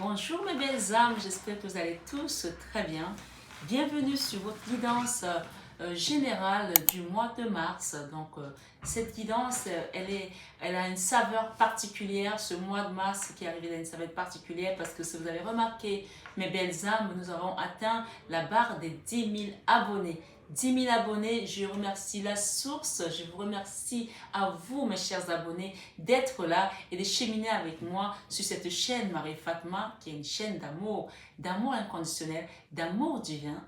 Bonjour mes belles âmes, j'espère que vous allez tous très bien. Bienvenue sur votre guidance générale du mois de mars. Cette guidance, elle a une saveur particulière. Ce mois de mars qui est arrivé, il a une saveur particulière parce que si vous avez remarqué, mes belles âmes, nous avons atteint la barre des 10 000 abonnés. 10 000 abonnés, je remercie la source, je vous remercie à vous mes chers abonnés d'être là et de cheminer avec moi sur cette chaîne Marie Fatma qui est une chaîne d'amour, d'amour inconditionnel, d'amour divin,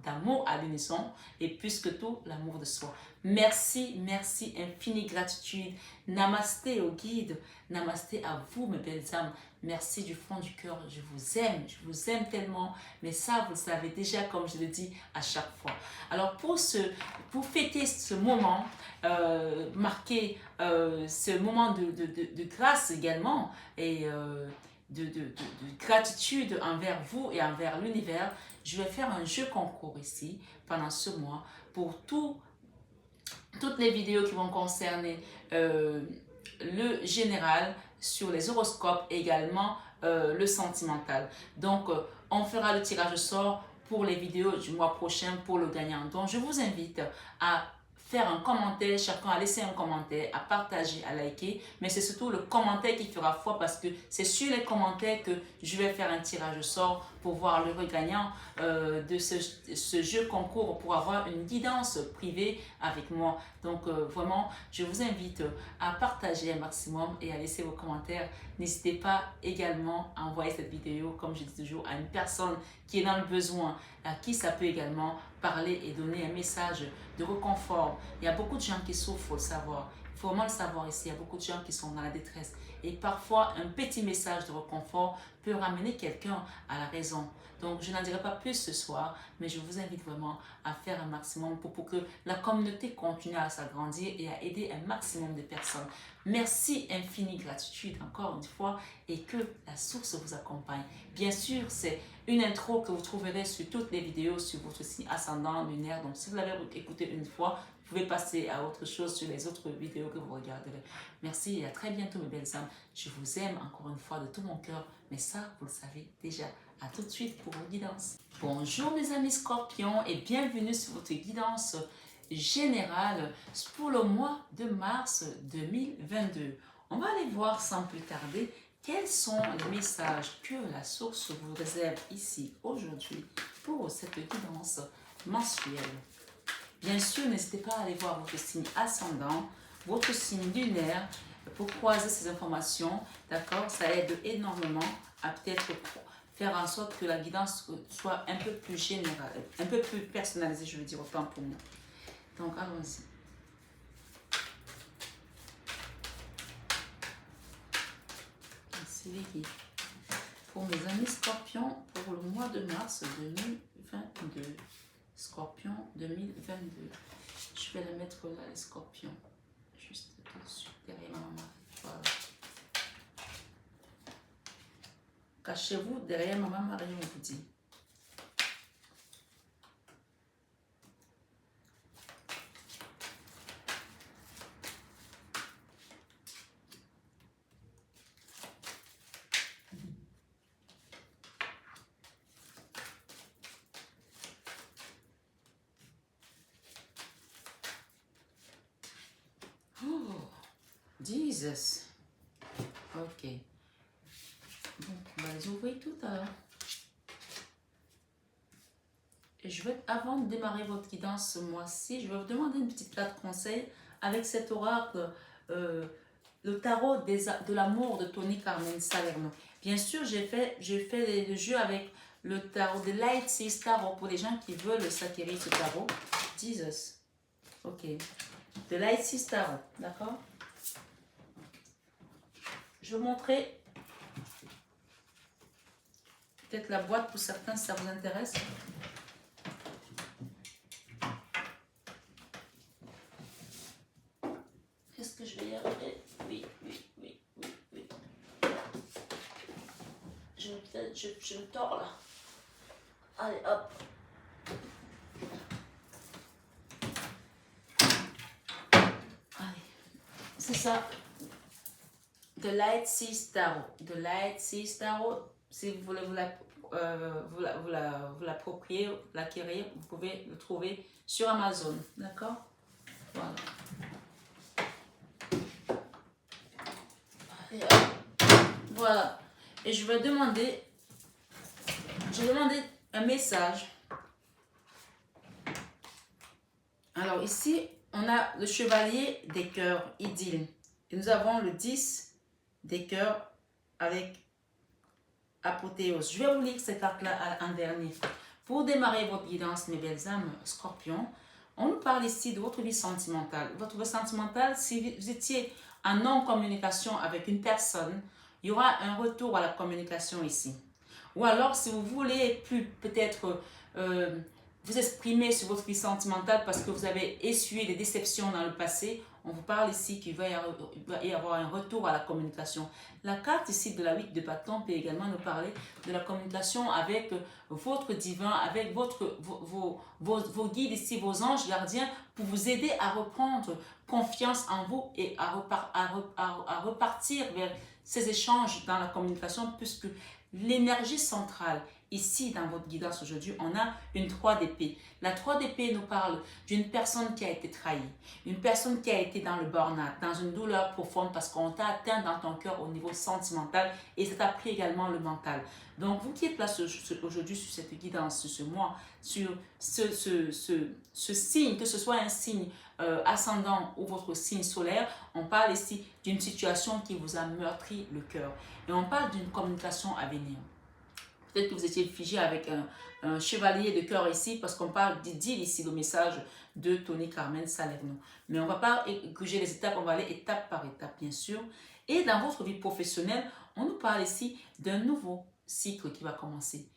d'amour à l'unisson et plus que tout, l'amour de soi. Merci, merci, infinie gratitude. Namasté au guide, namasté à vous mes belles âmes. Merci du fond du cœur, je vous aime tellement, mais ça vous le savez déjà comme je le dis à chaque fois. Alors pour fêter ce moment, marquer ce moment de grâce également et de gratitude envers vous et envers l'univers, je vais faire un jeu concours ici pendant ce mois pour toutes les vidéos qui vont concerner le général sur les horoscopes et également le sentimental. On fera le tirage au sort pour les vidéos du mois prochain pour le gagnant. Donc, je vous invite à faire un commentaire, chacun à laisser un commentaire, à partager, à liker, mais c'est surtout le commentaire qui fera foi parce que c'est sur les commentaires que je vais faire un tirage au sort pour voir le gagnant de ce jeu concours pour avoir une guidance privée avec moi. Vraiment, je vous invite à partager un maximum et à laisser vos commentaires. N'hésitez pas également à envoyer cette vidéo, comme je dis toujours, à une personne qui est dans le besoin, à qui ça peut également parler et donner un message de réconfort. Il y a beaucoup de gens qui souffrent, il faut le savoir. Il faut vraiment le savoir ici. Il y a beaucoup de gens qui sont dans la détresse. Et parfois, un petit message de réconfort peut ramener quelqu'un à la raison. Donc, je n'en dirai pas plus ce soir, mais je vous invite vraiment à faire un maximum pour que la communauté continue à s'agrandir et à aider un maximum de personnes. Merci, infinie gratitude encore une fois et que la source vous accompagne. Bien sûr, c'est une intro que vous trouverez sur toutes les vidéos sur votre signe ascendant lunaire. Donc, si vous l'avez écouté une fois, vous pouvez passer à autre chose sur les autres vidéos que vous regarderez. Merci et à très bientôt mes belles âmes. Je vous aime encore une fois de tout mon cœur, mais ça, vous le savez déjà. À tout de suite pour vos guidances. Bonjour mes amis scorpions et bienvenue sur votre guidance générale pour le mois de mars 2022. On va aller voir sans plus tarder quels sont les messages que la source vous réserve ici aujourd'hui pour cette guidance mensuelle. Bien sûr, n'hésitez pas à aller voir votre signe ascendant, votre signe lunaire pour croiser ces informations. D'accord? Ça aide énormément à peut-être faire en sorte que la guidance soit un peu plus générale, un peu plus personnalisée, je veux dire, autant pour moi. Donc, allons-y. Merci les guides. Pour mes amis scorpions, pour le mois de mars 2022. Scorpion 2022. Je vais la mettre là, les scorpions. Juste dessus, derrière ma maman. Voilà. Cachez-vous derrière Maman Marie, on vous dit. Oh, Jesus. Ok. Bon, on va les ouvrir tout à l'heure. Et avant de démarrer votre guidance ce mois-ci, je vais vous demander une petite carte conseil avec cet oracle, le tarot de l'amour de Tony Carmen Salerno. Bien sûr, j'ai fait le jeu avec le tarot de Light Six Tarot pour les gens qui veulent s'acquérir ce tarot. Jesus. Ok. De Light Six Tarot, d'accord? Je vais vous montrer peut-être la boîte pour certains si ça vous intéresse. Est-ce que je vais y arriver? Oui. Je me tords là. Allez, hop. Allez. C'est ça. The Light Six Tarot. The Light Six Tarot. si vous voulez vous l'approprier, l'acquérir, vous pouvez le trouver sur Amazon. D'accord? Voilà. Et, voilà. Et je vais demander un message. Alors ici, on a le chevalier des cœurs, idylle. Et nous avons le 10 des cœurs avec apothéose. Je vais vous lire cette carte-là en dernier. Pour démarrer votre guidance, mes belles âmes, Scorpion, on nous parle ici de votre vie sentimentale. Votre vie sentimentale, si vous étiez en non-communication avec une personne, il y aura un retour à la communication ici. Ou alors, si vous voulez plus peut-être vous exprimer sur votre vie sentimentale parce que vous avez essuyé des déceptions dans le passé, on vous parle ici qu'il va y avoir un retour à la communication. La carte ici de la 8 de bâton peut également nous parler de la communication avec votre divin, avec vos guides ici, vos anges gardiens, pour vous aider à reprendre confiance en vous et à repartir vers ces échanges dans la communication, puisque l'énergie centrale, ici dans votre guidance aujourd'hui, on a une 3 d'épée. La 3 d'épée nous parle d'une personne qui a été trahie, une personne qui a été dans le burn-out, dans une douleur profonde parce qu'on t'a atteint dans ton cœur au niveau sentimental et ça t'a pris également le mental. Donc vous qui êtes là aujourd'hui sur cette guidance, sur ce mois, sur ce signe, que ce soit un signe ascendant ou votre signe solaire, on parle ici d'une situation qui vous a meurtri le cœur. Et on parle d'une communication à venir. Peut-être que vous étiez figé avec un chevalier de cœur ici, parce qu'on parle d'idylle ici, le message de Tony Carmen Salerno. Mais on ne va pas gruger les étapes, on va aller étape par étape, bien sûr. Et dans votre vie professionnelle, on nous parle ici d'un nouveau cycle qui va commencer.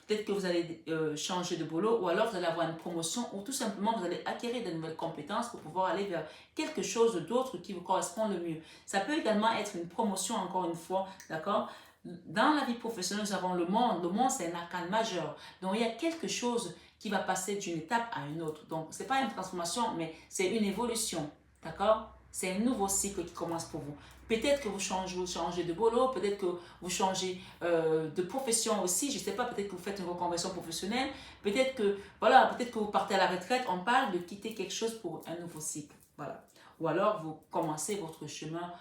Peut-être que vous allez changer de boulot ou alors vous allez avoir une promotion ou tout simplement vous allez acquérir de nouvelles compétences pour pouvoir aller vers quelque chose d'autre qui vous correspond le mieux. Ça peut également être une promotion, encore une fois, d'accord? Dans la vie professionnelle, nous avons le monde. Le monde, c'est un arcane majeur. Donc, il y a quelque chose qui va passer d'une étape à une autre. Donc, ce n'est pas une transformation, mais c'est une évolution, d'accord? C'est un nouveau cycle qui commence pour vous. Peut-être que vous changez de boulot, peut-être que vous changez de profession aussi, je ne sais pas, peut-être que vous faites une reconversion professionnelle, peut-être que, voilà, peut-être que vous partez à la retraite, on parle de quitter quelque chose pour un nouveau cycle, voilà. Ou alors vous commencez votre chemin,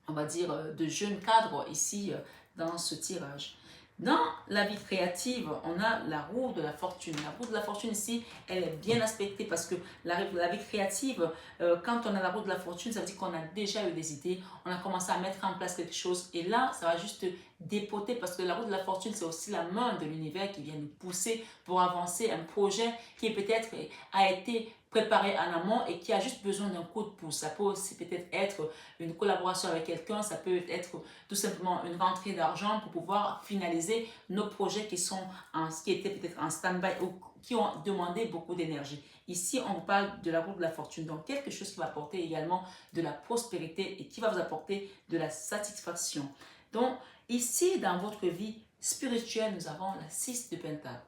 on va dire, de jeune cadre ici dans ce tirage. Dans la vie créative, on a la roue de la fortune. La roue de la fortune ici, elle est bien aspectée parce que la vie créative, quand on a la roue de la fortune, ça veut dire qu'on a déjà eu des idées, on a commencé à mettre en place quelque chose et là, ça va juste dépoter parce que la roue de la fortune, c'est aussi la main de l'univers qui vient nous pousser pour avancer un projet qui peut-être a été préparé en amont et qui a juste besoin d'un coup de pouce. Ça peut aussi peut-être être une collaboration avec quelqu'un, ça peut être tout simplement une rentrée d'argent pour pouvoir finaliser nos projets qui étaient peut-être en stand-by ou qui ont demandé beaucoup d'énergie. Ici, on vous parle de la roue de la fortune, donc quelque chose qui va apporter également de la prospérité et qui va vous apporter de la satisfaction. Donc, ici, dans votre vie spirituelle, nous avons la 6 de Pentacle.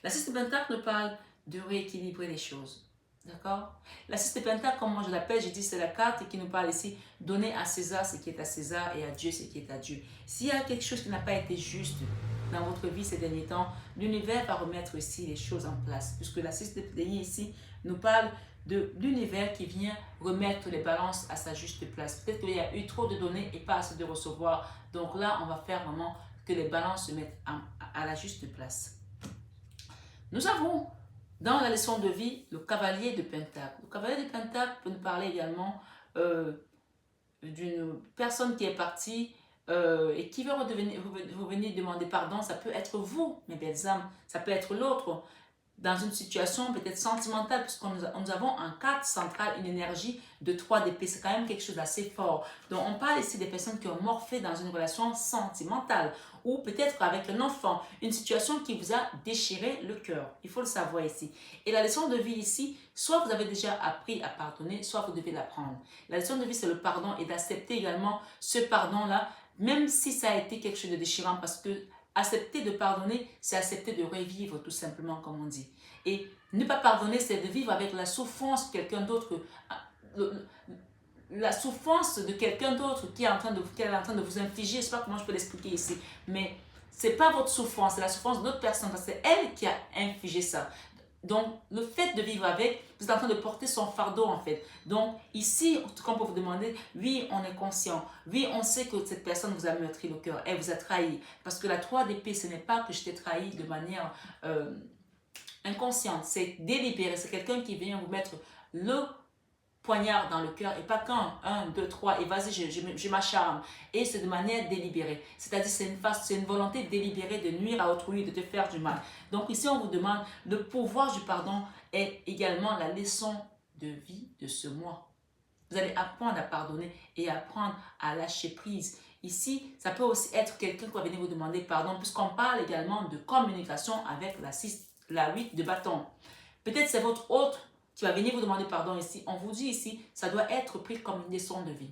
La 6 de Pentacle nous parle de rééquilibrer les choses. D'accord? La 6 de Pentacle, comme moi je l'appelle, je dis c'est la carte qui nous parle ici, donner à César ce qui est à César et à Dieu ce qui est à Dieu. S'il y a quelque chose qui n'a pas été juste dans votre vie ces derniers temps, l'univers va remettre ici les choses en place. Puisque la 6 de denier ici nous parle de l'univers qui vient remettre les balances à sa juste place. Peut-être qu'il y a eu trop de données et pas assez de recevoir. Donc là, on va faire vraiment que les balances se mettent à la juste place. Nous avons dans la leçon de vie le cavalier de Pentacle. Le cavalier de Pentacle peut nous parler également d'une personne qui est partie et qui veut revenir demander pardon. Ça peut être vous, mes belles âmes, ça peut être l'autre dans une situation peut-être sentimentale, puisque nous avons en carte centrale une énergie de 3 d'épée. C'est quand même quelque chose d'assez fort. Donc, on parle ici des personnes qui ont morphé dans une relation sentimentale ou peut-être avec un enfant, une situation qui vous a déchiré le cœur. Il faut le savoir ici. Et la leçon de vie ici, soit vous avez déjà appris à pardonner, soit vous devez l'apprendre. La leçon de vie, c'est le pardon et d'accepter également ce pardon-là, même si ça a été quelque chose de déchirant, parce que accepter de pardonner, c'est accepter de revivre tout simplement, comme on dit. Et ne pas pardonner, c'est de vivre avec la souffrance que quelqu'un d'autre la souffrance de quelqu'un d'autre qui est en train de vous infliger, je ne sais pas comment je peux l'expliquer ici, mais ce n'est pas votre souffrance, c'est la souffrance d'autres personnes, parce que c'est elle qui a infligé ça. Donc, le fait de vivre avec, vous êtes en train de porter son fardeau en fait. Donc, ici, en tout cas, on peut vous demander, oui, on est conscient. Oui, on sait que cette personne vous a meurtri le cœur, elle vous a trahi. Parce que la 3 d'épée, ce n'est pas que je t'ai trahi de manière inconsciente, c'est délibéré. C'est quelqu'un qui vient vous mettre le poignard dans le cœur et pas qu'un, 1, 2, 3 et vas-y, je m'acharne. Et c'est de manière délibérée. C'est-à-dire c'est une volonté délibérée de nuire à autrui, de te faire du mal. Donc ici, on vous demande, le pouvoir du pardon est également la leçon de vie de ce mois. Vous allez apprendre à pardonner et apprendre à lâcher prise. Ici, ça peut aussi être quelqu'un qui va venir vous demander pardon, puisqu'on parle également de communication avec la 8 de bâton. Peut-être c'est votre autre qui va venir vous demander pardon ici. On vous dit ici, ça doit être pris comme une leçon de vie.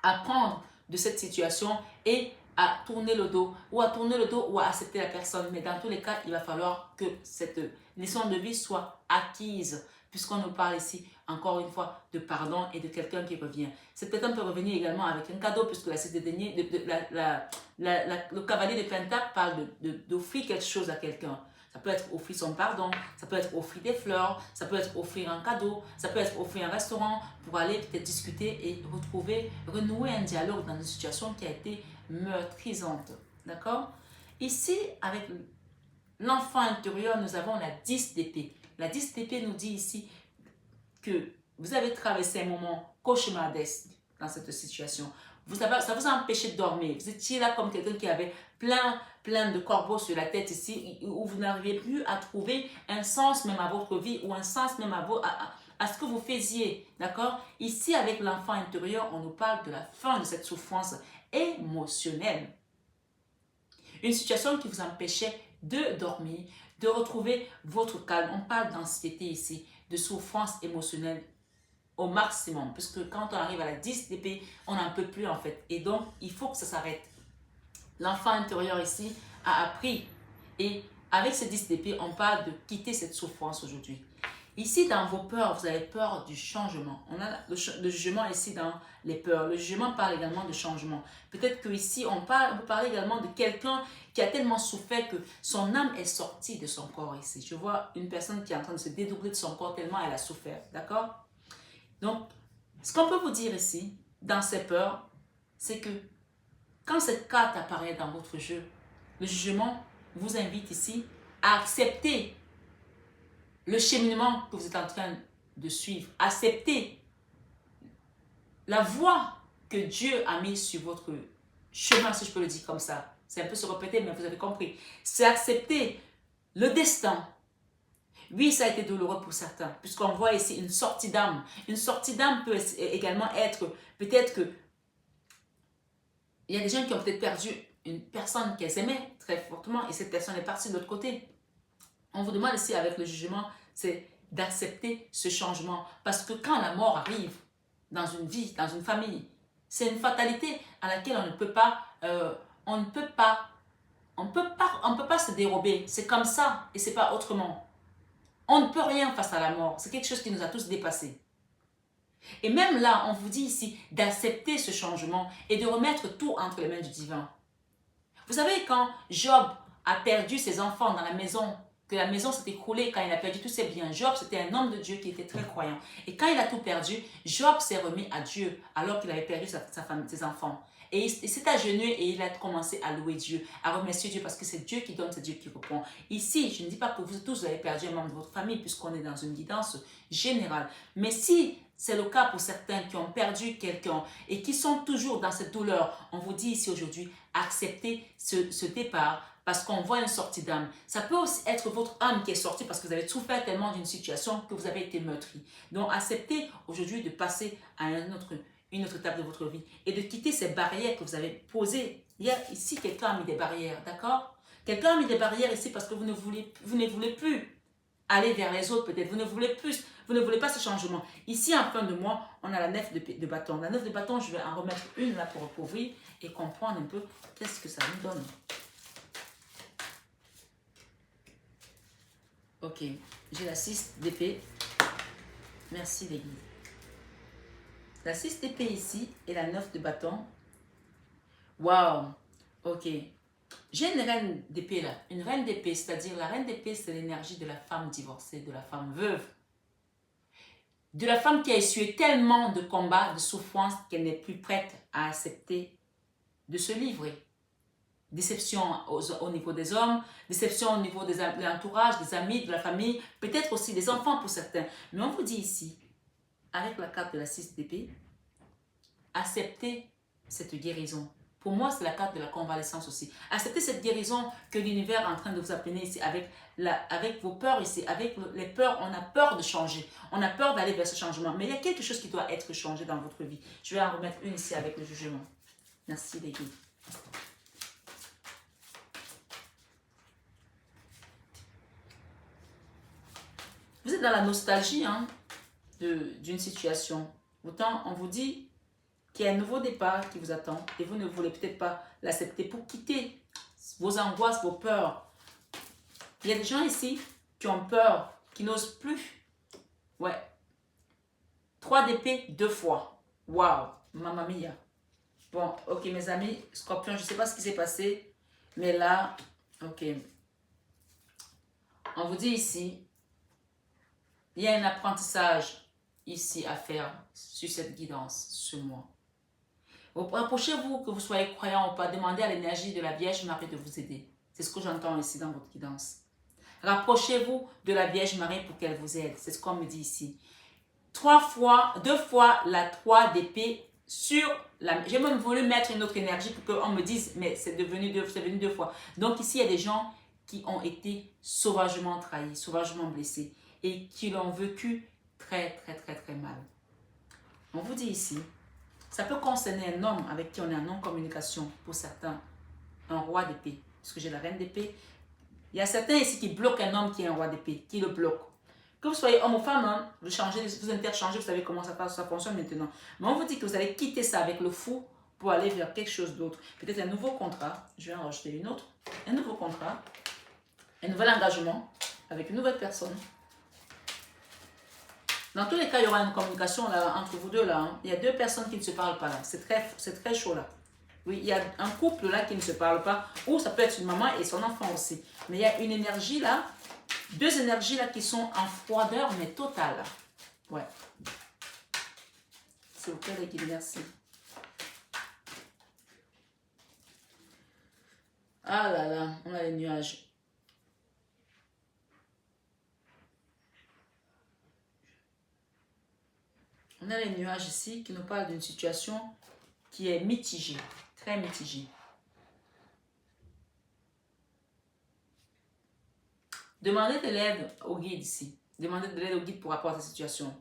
Apprendre de cette situation et à tourner le dos, ou à accepter la personne. Mais dans tous les cas, il va falloir que cette leçon de vie soit acquise, puisqu'on nous parle ici, encore une fois, de pardon et de quelqu'un qui revient. Cette personne peut revenir également avec un cadeau, puisque la 6 de denier, le cavalier de Pentacle parle d'offrir quelque chose à quelqu'un. Ça peut être offrir son pardon, ça peut être offrir des fleurs, ça peut être offrir un cadeau, ça peut être offrir un restaurant pour aller peut-être discuter et renouer un dialogue dans une situation qui a été meurtrisante. D'accord? Ici, avec l'enfant intérieur, nous avons la 10 d'épée. La 10 d'épée nous dit ici que vous avez traversé un moment cauchemardesque dans cette situation. Ça vous a empêché de dormir. Vous étiez là comme quelqu'un qui avait plein de corbeaux sur la tête ici, où vous n'arriviez plus à trouver un sens même à votre vie ou un sens même à ce que vous faisiez. D'accord? Ici, avec l'enfant intérieur, on nous parle de la fin de cette souffrance émotionnelle. Une situation qui vous empêchait de dormir, de retrouver votre calme. On parle d'anxiété ici, de souffrance émotionnelle au maximum, puisque quand on arrive à la 10 d'épée, on n'en peut plus en fait. Et donc, il faut que ça s'arrête. L'enfant intérieur ici a appris. Et avec ce 10 d'épée, on parle de quitter cette souffrance aujourd'hui. Ici, dans vos peurs, vous avez peur du changement. On a le jugement ici dans les peurs. Le jugement parle également de changement. Peut-être qu'ici, on peut parler également de quelqu'un qui a tellement souffert que son âme est sortie de son corps ici. Je vois une personne qui est en train de se dédoubler de son corps tellement elle a souffert. D'accord? Donc, ce qu'on peut vous dire ici, dans ces peurs, c'est que quand cette carte apparaît dans votre jeu, le jugement vous invite ici à accepter le cheminement que vous êtes en train de suivre. Accepter la voie que Dieu a mise sur votre chemin, si je peux le dire comme ça. C'est un peu se répéter, mais vous avez compris. C'est accepter le destin. Oui, ça a été douloureux pour certains, puisqu'on voit ici une sortie d'âme. Une sortie d'âme peut également être, peut-être que il y a des gens qui ont peut-être perdu une personne qu'elles aimaient très fortement et cette personne est partie de l'autre côté. On vous demande ici avec le jugement, c'est d'accepter ce changement. Parce que quand la mort arrive dans une vie, dans une famille, c'est une fatalité à laquelle on ne peut pas se dérober. C'est comme ça et c'est pas autrement. On ne peut rien face à la mort. C'est quelque chose qui nous a tous dépassés. Et même là, on vous dit ici d'accepter ce changement et de remettre tout entre les mains du divin. Vous savez, quand Job a perdu ses enfants dans la maison, que la maison s'est écroulée quand il a perdu tous ses biens, Job, c'était un homme de Dieu qui était très croyant. Et quand il a tout perdu, Job s'est remis à Dieu alors qu'il avait perdu sa femme, ses enfants. Et il s'est agenouillé et il a commencé à louer Dieu, à remercier Dieu parce que c'est Dieu qui donne, c'est Dieu qui répond. Ici, je ne dis pas que vous tous avez perdu un membre de votre famille puisqu'on est dans une guidance générale. Mais si c'est le cas pour certains qui ont perdu quelqu'un et qui sont toujours dans cette douleur, on vous dit ici aujourd'hui, acceptez ce départ parce qu'on voit une sortie d'âme. Ça peut aussi être votre âme qui est sortie parce que vous avez souffert tellement d'une situation que vous avez été meurtri. Donc, acceptez aujourd'hui de passer à une autre étape de votre vie et de quitter ces barrières que vous avez posées. Ici, quelqu'un a mis des barrières, d'accord? Quelqu'un a mis des barrières ici parce que vous ne voulez plus aller vers les autres peut-être. Vous ne voulez pas ce changement. Ici, en fin de mois, on a la 9 de bâton. La 9 de bâton, je vais en remettre une là pour recouvrir et comprendre un peu qu'est-ce que ça nous donne. Ok, j'ai la 6 d'épée. Merci les guides. La 6 d'épée ici et la 9 de bâton. Waouh. Ok. J'ai une reine d'épée là. Une reine d'épée, c'est-à-dire la reine d'épée, c'est l'énergie de la femme divorcée, de la femme veuve. De la femme qui a essuyé tellement de combats, de souffrances, qu'elle n'est plus prête à accepter de se livrer. Déception au niveau des hommes, déception au niveau de l'entourage, des amis, de la famille, peut-être aussi des enfants pour certains. Mais on vous dit ici, avec la carte de la 6 d'épée, acceptez cette guérison. Pour moi, c'est la carte de la convalescence aussi. Acceptez cette guérison que l'univers est en train de vous appeler ici, avec vos peurs ici, avec les peurs. On a peur de changer, on a peur d'aller vers ce changement. Mais il y a quelque chose qui doit être changé dans votre vie. Je vais en remettre une ici avec le jugement. Merci les guides. Vous êtes dans la nostalgie hein, d'une situation. Autant on vous dit qu'il y a un nouveau départ qui vous attend et vous ne voulez peut-être pas l'accepter pour quitter vos angoisses, vos peurs. Il y a des gens ici qui ont peur, qui n'osent plus. Ouais. 3 d'épée 2 fois. Waouh, mamma mia. Bon, ok mes amis, Scorpion, je ne sais pas ce qui s'est passé, mais là, ok. On vous dit ici, il y a un apprentissage ici à faire sur cette guidance, sur moi. Approchez-vous, que vous soyez croyant ou pas, demandez à l'énergie de la Vierge Marie de vous aider. C'est ce que j'entends ici dans votre guidance. Rapprochez-vous de la Vierge Marie pour qu'elle vous aide. C'est ce qu'on me dit ici. 2 fois la 3 d'épée sur la... J'ai même voulu mettre une autre énergie pour qu'on me dise, mais c'est venu 2 fois. Donc ici, il y a des gens qui ont été sauvagement trahis, sauvagement blessés et qui l'ont vécu très mal. On vous dit ici, ça peut concerner un homme avec qui on est en non-communication pour certains, un roi d'épée, parce que j'ai la reine d'épée. Il y a certains ici qui bloquent un homme qui est un roi d'épée, qui le bloquent. Que vous soyez homme ou femme, hein, vous interchangez, vous savez comment ça fonctionne maintenant. Mais on vous dit que vous allez quitter ça avec le fou pour aller vers quelque chose d'autre. Peut-être un nouveau contrat, je vais en rajouter une autre, un nouveau contrat, un nouvel engagement avec une nouvelle personne. Dans tous les cas, il y aura une communication là, entre vous deux. Là, hein. Il y a 2 personnes qui ne se parlent pas là. C'est très chaud là. Oui, il y a un couple là qui ne se parle pas. Ou ça peut être une maman et son enfant aussi. Mais il y a une énergie là. 2 énergies là qui sont en froideur mais totale. Ouais. S'il vous plaît les guides, merci. Ah là là, on a les nuages. On a les nuages ici qui nous parlent d'une situation qui est mitigée, très mitigée. Demandez de l'aide au guide ici. Demandez de l'aide au guide pour rapport à cette situation.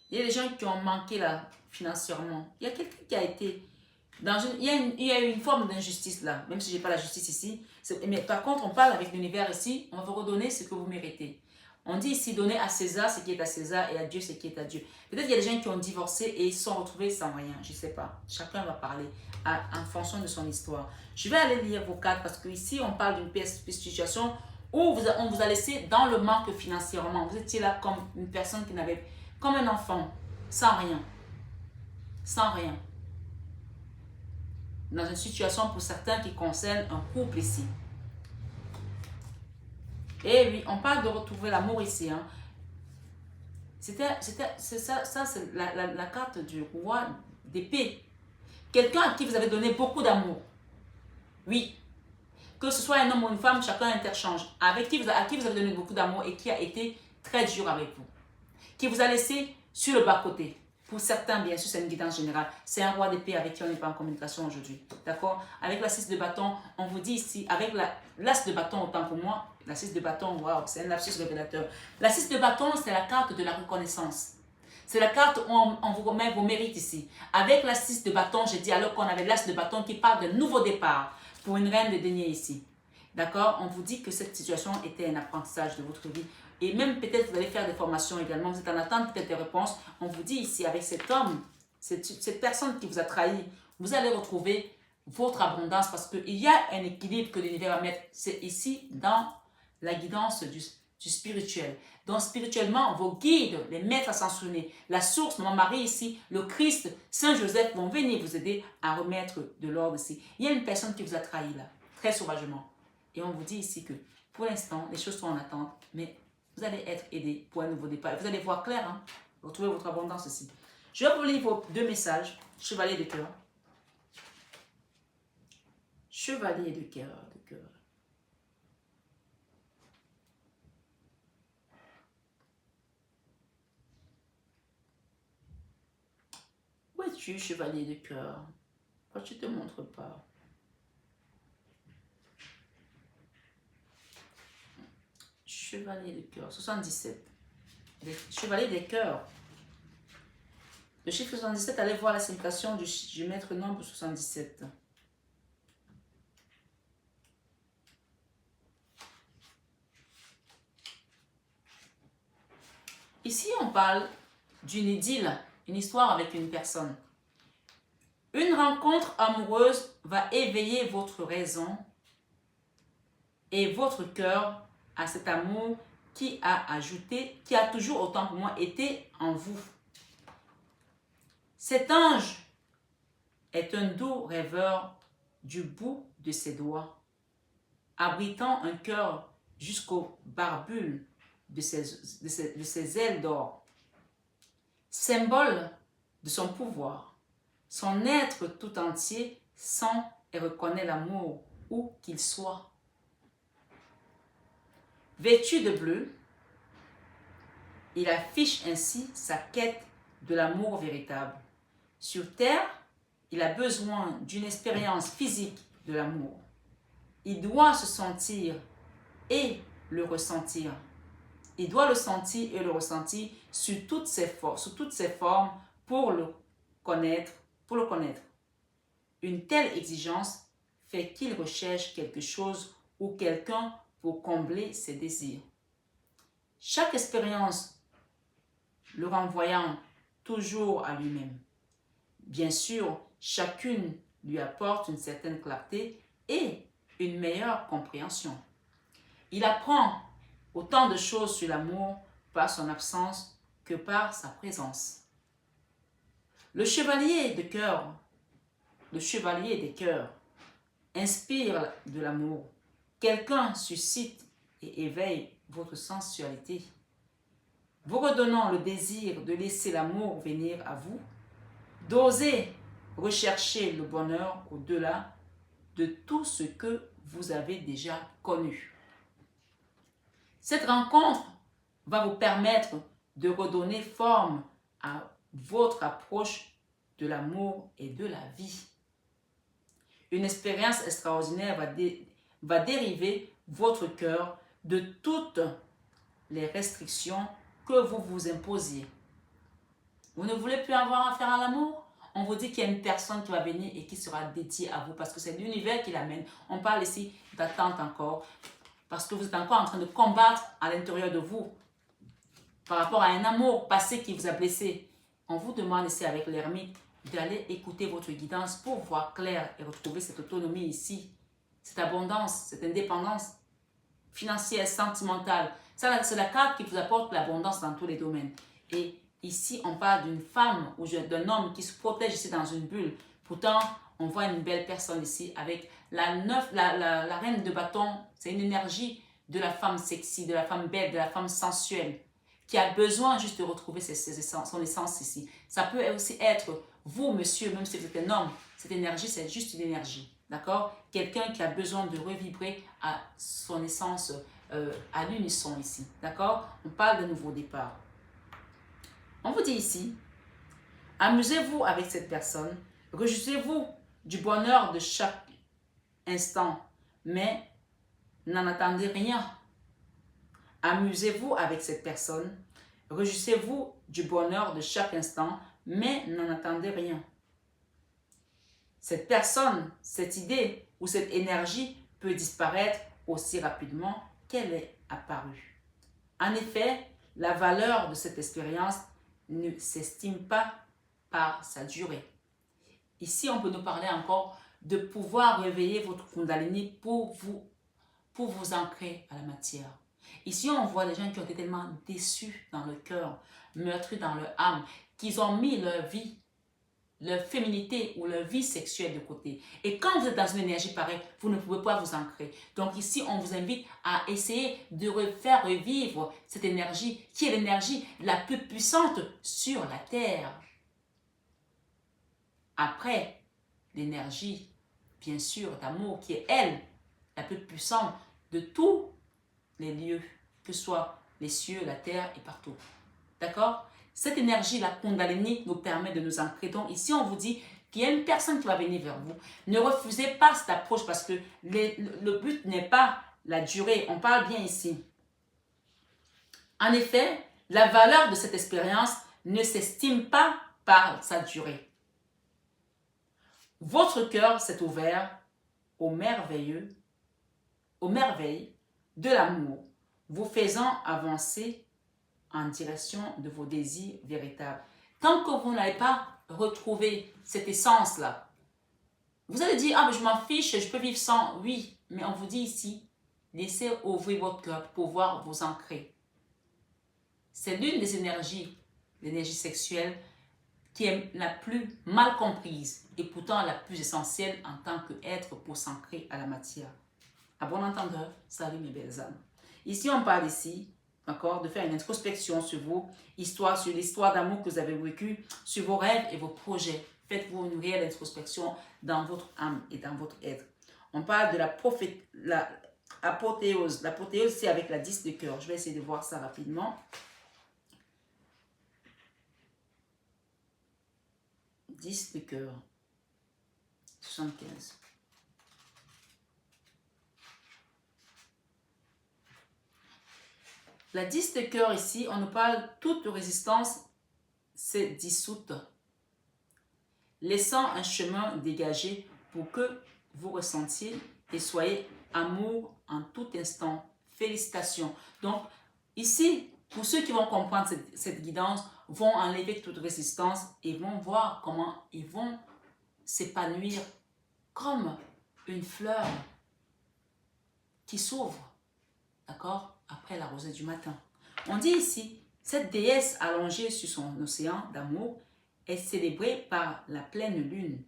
Il y a des gens qui ont manqué là, financièrement. Il y a quelqu'un qui a été dans une... Il y a une forme d'injustice là, même si je n'ai pas la justice ici. Mais par contre, on parle avec l'univers ici, on va vous redonner ce que vous méritez. On dit ici, donner à César ce qui est à César et à Dieu ce qui est à Dieu. Peut-être qu'il y a des gens qui ont divorcé et ils se sont retrouvés sans rien. Je ne sais pas. Chacun va parler en fonction de son histoire. Je vais aller lire vos cartes parce qu'ici, on parle d'une situation où on vous a laissé dans le manque financièrement. Vous étiez là comme une personne qui n'avait... Comme un enfant, sans rien. Sans rien. Dans une situation pour certains qui concerne un couple ici. Et oui, on parle de retrouver l'amour ici. Hein. C'est la carte du roi d'épée. Quelqu'un à qui vous avez donné beaucoup d'amour. Oui. Que ce soit un homme ou une femme, chacun interchange. À qui vous avez donné beaucoup d'amour et qui a été très dur avec vous. Qui vous a laissé sur le bas-côté. Pour certains, bien sûr, c'est une guidance générale. C'est un roi d'épée avec qui on n'est pas en communication aujourd'hui. D'accord? Avec la 6 de bâton, on vous dit ici, avec l'as de bâton, autant pour moi, la 6 de bâton, waouh, c'est un lapsus révélateur. La 6 de bâton, c'est la carte de la reconnaissance. C'est la carte où on vous remet vos mérites ici. Avec la 6 de bâton, j'ai dit alors qu'on avait l'as de bâton qui parle de nouveau départ pour une reine de denier ici. D'accord? On vous dit que cette situation était un apprentissage de votre vie. Et même peut-être vous allez faire des formations également. Vous êtes en attente peut-être des réponses. On vous dit ici, avec cet homme, cette personne qui vous a trahi, vous allez retrouver votre abondance parce qu'il y a un équilibre que l'univers va mettre. C'est ici dans la guidance du spirituel. Donc spirituellement, vos guides, les maîtres ascensionnés, la source, Maman Marie ici, le Christ, Saint Joseph vont venir vous aider à remettre de l'ordre ici. Il y a une personne qui vous a trahi là, très sauvagement. Et on vous dit ici que pour l'instant, les choses sont en attente, mais vous allez être aidé pour un nouveau départ. Vous allez voir clair, hein? Retrouvez votre abondance ici. Je vais vous lire vos deux messages, chevalier de cœur. Chevalier de cœur, de cœur. Où es-tu, chevalier de cœur? Pourquoi tu ne te montres pas? Chevalier de cœur, 77. Chevalier des cœurs. Le chiffre 77, allez voir la signification du maître nombre 77. Ici, on parle d'une idylle, une histoire avec une personne. Une rencontre amoureuse va éveiller votre raison et votre cœur à cet amour qui a toujours, autant pour moi, été en vous. Cet ange est un doux rêveur du bout de ses doigts, abritant un cœur jusqu'aux barbules de ses ailes d'or. Symbole de son pouvoir, son être tout entier sent et reconnaît l'amour où qu'il soit. Vêtu de bleu, il affiche ainsi sa quête de l'amour véritable. Sur terre, il a besoin d'une expérience physique de l'amour. Il doit se sentir et le ressentir. Il doit le sentir et le ressentir sous toutes ses formes pour le connaître. Une telle exigence fait qu'il recherche quelque chose ou quelqu'un pour combler ses désirs. Chaque expérience le renvoyant toujours à lui-même. Bien sûr, chacune lui apporte une certaine clarté et une meilleure compréhension. Il apprend autant de choses sur l'amour par son absence que par sa présence. Le chevalier des cœurs, inspire de l'amour. Quelqu'un suscite et éveille votre sensualité, vous redonnant le désir de laisser l'amour venir à vous, d'oser rechercher le bonheur au-delà de tout ce que vous avez déjà connu. Cette rencontre va vous permettre de redonner forme à votre approche de l'amour et de la vie. Une expérience extraordinaire va dériver votre cœur de toutes les restrictions que vous vous imposiez. Vous ne voulez plus avoir affaire à l'amour? On vous dit qu'il y a une personne qui va venir et qui sera dédiée à vous parce que c'est l'univers qui l'amène. On parle ici d'attente encore parce que vous êtes encore en train de combattre à l'intérieur de vous par rapport à un amour passé qui vous a blessé. On vous demande ici avec l'ermite d'aller écouter votre guidance pour voir clair et retrouver cette autonomie ici, cette abondance, cette indépendance financière, sentimentale. Ça, c'est la carte qui vous apporte l'abondance dans tous les domaines. Et ici, on parle d'une femme ou d'un homme qui se protège ici dans une bulle. Pourtant, on voit une belle personne ici avec la reine de bâton. C'est une énergie de la femme sexy, de la femme belle, de la femme sensuelle qui a besoin juste de retrouver son essence ici. Ça peut aussi être vous, monsieur, même si vous êtes un homme. Cette énergie, c'est juste une énergie. D'accord? Quelqu'un qui a besoin de revibrer à son essence, à l'unisson ici. D'accord? On parle de nouveau départ. On vous dit ici, amusez-vous avec cette personne, réjouissez-vous du bonheur de chaque instant, mais n'en attendez rien. Amusez-vous avec cette personne, réjouissez-vous du bonheur de chaque instant, mais n'en attendez rien. Cette personne, cette idée ou cette énergie peut disparaître aussi rapidement qu'elle est apparue. En effet, la valeur de cette expérience ne s'estime pas par sa durée. Ici, on peut nous parler encore de pouvoir réveiller votre Kundalini pour vous ancrer à la matière. Ici, on voit des gens qui ont été tellement déçus dans le cœur, meurtris dans leur âme, qu'ils ont mis leur vie, leur féminité ou leur vie sexuelle de côté. Et quand vous êtes dans une énergie pareille, vous ne pouvez pas vous ancrer. Donc ici, on vous invite à essayer de faire revivre cette énergie qui est l'énergie la plus puissante sur la Terre. Après, l'énergie, bien sûr, d'amour qui est elle, la plus puissante de tous les lieux, que ce soit les cieux, la terre et partout. D'accord? Cette énergie, la Kundalini, nous permet de nous ancrer. Donc ici, on vous dit qu'il y a une personne qui va venir vers vous. Ne refusez pas cette approche parce que le but n'est pas la durée. On parle bien ici. En effet, la valeur de cette expérience ne s'estime pas par sa durée. Votre cœur s'est ouvert aux merveilles de l'amour, vous faisant avancer en direction de vos désirs véritables. Tant que vous n'avez pas retrouvé cette essence-là, vous allez dire, ah mais je m'en fiche, je peux vivre sans. Oui, mais on vous dit ici, laissez ouvrir votre cœur pour pouvoir vous ancrer. C'est l'une des énergies, l'énergie sexuelle, qui est la plus mal comprise et pourtant la plus essentielle en tant qu'être pour s'ancrer à la matière. À bon entendeur, salut mes belles âmes. Ici, on parle ici, d'accord, de faire une introspection sur vous, sur l'histoire d'amour que vous avez vécue, sur vos rêves et vos projets. Faites-vous une réelle introspection dans votre âme et dans votre être. On parle de l'apothéose. L'apothéose, c'est avec la 10 de cœur. Je vais essayer de voir ça rapidement. 10 de cœur. 75. La 10 de cœur ici, on nous parle toute résistance s'est dissoute, laissant un chemin dégagé pour que vous ressentiez et soyez amour en tout instant. Félicitations. Donc ici, pour ceux qui vont comprendre cette guidance, vont enlever toute résistance et vont voir comment ils vont s'épanouir comme une fleur qui s'ouvre, d'accord, après la rosée du matin. On dit ici, cette déesse allongée sur son océan d'amour est célébrée par la pleine lune.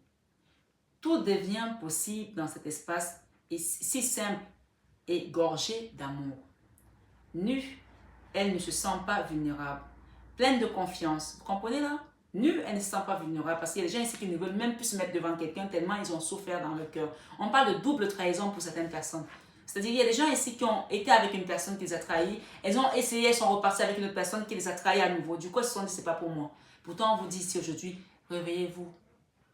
Tout devient possible dans cet espace si simple et gorgé d'amour. Nue, elle ne se sent pas vulnérable, pleine de confiance. Vous comprenez là? Nue, elle ne se sent pas vulnérable parce qu'il y a des gens ici qui ne veulent même plus se mettre devant quelqu'un tellement ils ont souffert dans leur cœur. On parle de double trahison pour certaines personnes. C'est-à-dire qu'il y a des gens ici qui ont été avec une personne qui les a trahis, elles ont essayé, elles sont reparties avec une autre personne qui les a trahis à nouveau. Du coup, elles se sont dit, c'est pas pour moi. Pourtant, on vous dit ici aujourd'hui, réveillez-vous.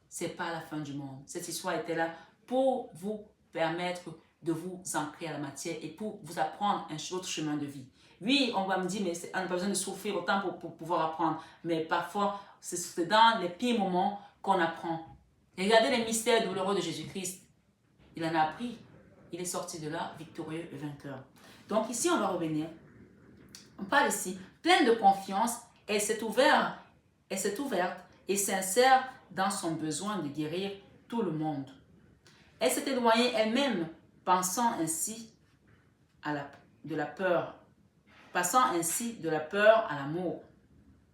C'est pas la fin du monde. Cette histoire était là pour vous permettre de vous ancrer à la matière et pour vous apprendre un autre chemin de vie. Oui, on va me dire, mais on n'a pas besoin de souffrir autant pour pouvoir apprendre. Mais parfois, c'est dans les pires moments qu'on apprend. Regardez les mystères douloureux de Jésus-Christ. Il en a appris. Il est sorti de là victorieux et vainqueur. Donc ici, on va revenir. On parle ici, pleine de confiance, elle s'est ouverte et sincère dans son besoin de guérir tout le monde. Elle s'est éloignée elle-même, passant ainsi de la peur à l'amour.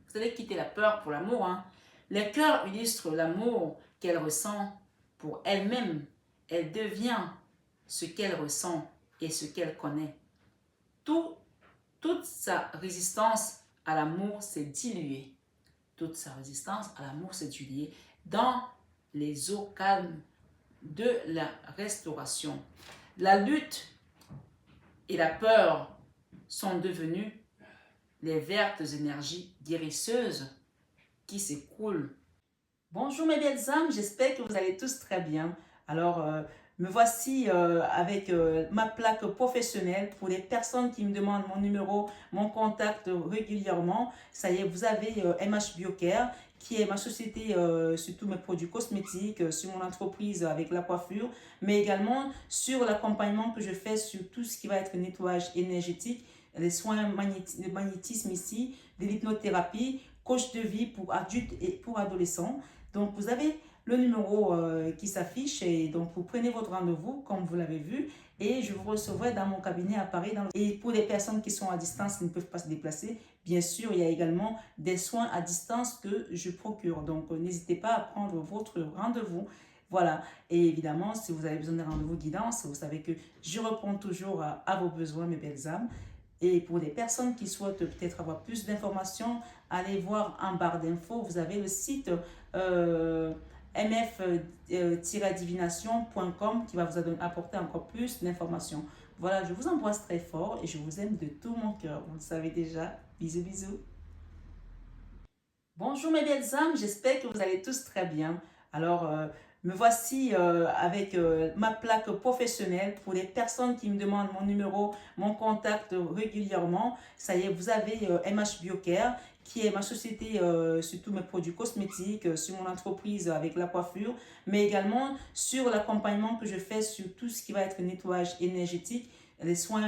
Vous allez quitter la peur pour l'amour. Hein? Le cœur illustre l'amour qu'elle ressent pour elle-même. Elle devient ce qu'elle ressent et ce qu'elle connaît. Toute sa résistance à l'amour s'est diluée. Toute sa résistance à l'amour s'est diluée dans les eaux calmes de la restauration. La lutte et la peur sont devenues les vertes énergies guérisseuses qui s'écoulent. Bonjour mes belles âmes, j'espère que vous allez tous très bien. Alors, me voici avec ma plaque professionnelle pour les personnes qui me demandent mon numéro, mon contact régulièrement. Ça y est, vous avez MH Biocare, qui est ma société sur tous mes produits cosmétiques, sur mon entreprise avec la coiffure, mais également sur l'accompagnement que je fais sur tout ce qui va être nettoyage énergétique, les soins de magnétisme ici, de l'hypnothérapie, coach de vie pour adultes et pour adolescents. Donc, vous avez le numéro qui s'affiche et donc vous prenez votre rendez-vous comme vous l'avez vu et je vous recevrai dans mon cabinet à Paris. Et pour les personnes qui sont à distance, qui ne peuvent pas se déplacer, bien sûr, il y a également des soins à distance que je procure. Donc, n'hésitez pas à prendre votre rendez-vous. Voilà. Et évidemment, si vous avez besoin d'un rendez-vous guidance, vous savez que je réponds toujours à vos besoins, mes belles âmes. Et pour les personnes qui souhaitent peut-être avoir plus d'informations, allez voir en barre d'infos, vous avez le site mf-divination.com qui va vous apporter encore plus d'informations. Voilà, je vous embrasse très fort et je vous aime de tout mon cœur. Vous le savez déjà. Bisous, bisous. Bonjour mes belles âmes, j'espère que vous allez tous très bien. Alors, me voici avec ma plaque professionnelle pour les personnes qui me demandent mon numéro, mon contact régulièrement. Ça y est, vous avez MH Biocare, qui est ma société sur tous mes produits cosmétiques, sur mon entreprise avec la coiffure, mais également sur l'accompagnement que je fais sur tout ce qui va être nettoyage énergétique, les soins de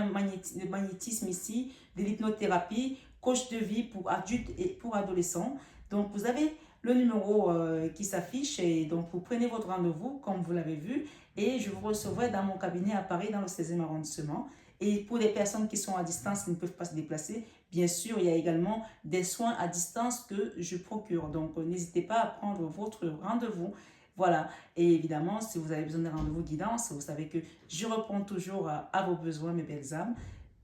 magnétisme ici, de l'hypnothérapie, coach de vie pour adultes et pour adolescents. Donc, vous avez le numéro qui s'affiche et donc vous prenez votre rendez-vous comme vous l'avez vu et je vous recevrai dans mon cabinet à Paris dans le 16e arrondissement. Et pour les personnes qui sont à distance, qui ne peuvent pas se déplacer, bien sûr, il y a également des soins à distance que je procure. Donc, n'hésitez pas à prendre votre rendez-vous. Voilà. Et évidemment, si vous avez besoin d'un rendez-vous guidance, vous savez que je réponds toujours à vos besoins, mes belles âmes.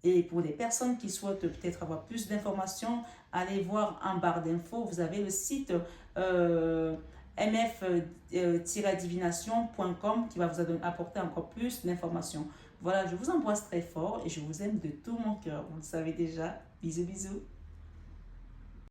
Et pour les personnes qui souhaitent peut-être avoir plus d'informations, allez voir en barre d'infos, vous avez le site mf-divination.com qui va vous apporter encore plus d'informations. Voilà, je vous embrasse très fort et je vous aime de tout mon cœur. Vous le savez déjà. Bisous, bisous.